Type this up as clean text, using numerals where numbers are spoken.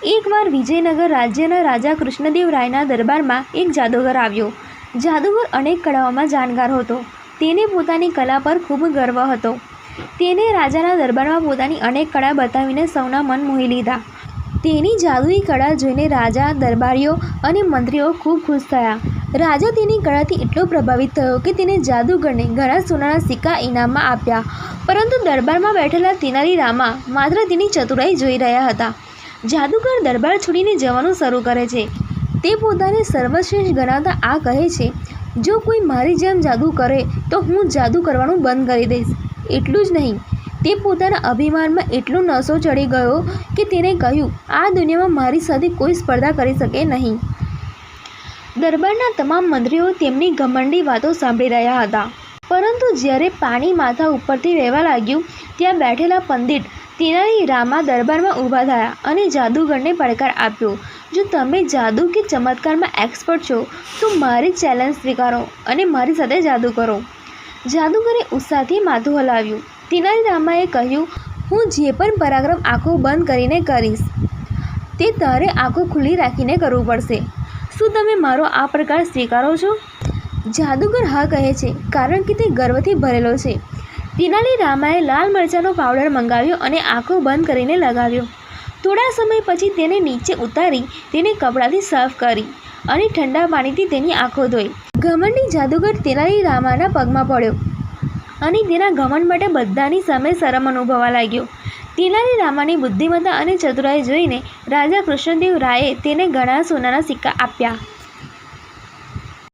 એકવાર વિજયનગર રાજ્યના રાજા કૃષ્ણદેવ રાયના દરબારમાં એક જાદુગર આવ્યો. જાદુગર અનેક કળાઓમાં જાણકાર હતો. તેને પોતાની કલા પર ખૂબ ગર્વ હતો. તેને રાજાના દરબારમાં પોતાની અનેક કળા બતાવીને સૌના મન મોહી લીધા. તેની જાદુઈ કળા જોઈને રાજા, દરબારીઓ અને મંત્રીઓ ખૂબ ખુશ થયા. રાજા તેની કળાથી એટલો પ્રભાવિત થયો કે તેને જાદુગરને ઘણા સોનાના સિક્કા ઇનામમાં આપ્યા. પરંતુ દરબારમાં બેઠેલા તેનાલી રામા માત્ર તેની ચતુરાઈ જોઈ રહ્યા હતા. જાદુગર દરબાર છોડીને જવાનું શરૂ કરે છે. તે પોતાને સર્વશ્રેષ્ઠ ગણાવતા આ કહે છે, જો કોઈ મારી જેમ જાદુ કરે તો હું જાદુ કરવાનું બંધ કરી દઈશ. એટલું જ નહીં, તે પોતાના અભિમાનમાં એટલો નશો ચડી ગયો કે તેને કહ્યું, આ દુનિયામાં મારી સાથે કોઈ સ્પર્ધા કરી શકે નહીં. દરબારના તમામ મંત્રીઓ તેમની ઘમંડી વાતો સાંભળી રહ્યા હતા. પરંતુ જ્યારે પાણી માથા ઉપરથી વહેવા લાગ્યું, ત્યાં બેઠેલા પંડિત તેનાલી રામા દરબારમાં ઊભા થયા અને જાદુગરને પડકાર આપ્યો, જો તમે જાદુ કે ચમત્કારમાં એક્સપર્ટ છો તો મારી ચેલેન્જ સ્વીકારો અને મારી સાથે જાદુ કરો. જાદુગરે ઉત્સાહથી માથું હલાવ્યું. તેનાલી રામાએ કહ્યું, હું જે પણ પરાક્રમ આંખો બંધ કરીને કરીશ તે તારે આંખો ખુલ્લી રાખીને કરવું પડશે. શું તમે મારો આ પ્રકાર સ્વીકારો છો? જાદુગર હા કહે છે, કારણ કે તે ગર્વથી ભરેલો છે. તેનાલી રામાએ લાલ મરચાંનો પાવડર મંગાવ્યો અને આંખો બંધ કરીને લગાવ્યો. થોડા સમય પછી તેને નીચે ઉતારી તેને કપડાથી સાફ કરી અને ઠંડા પાણીથી તેની આંખો ધોઈ. ઘમંડી જાદુગર તેનાલી રામાના પગમાં પડ્યો અને તેના ઘમંડ માટે બધાની સામે શરમ અનુભવવા લાગ્યો. તેનાલી રામાની બુદ્ધિમત્તા અને ચતુરાઈ જોઈને રાજા કૃષ્ણદેવ રાયે તેને ઘણા સોનાના સિક્કા આપ્યા.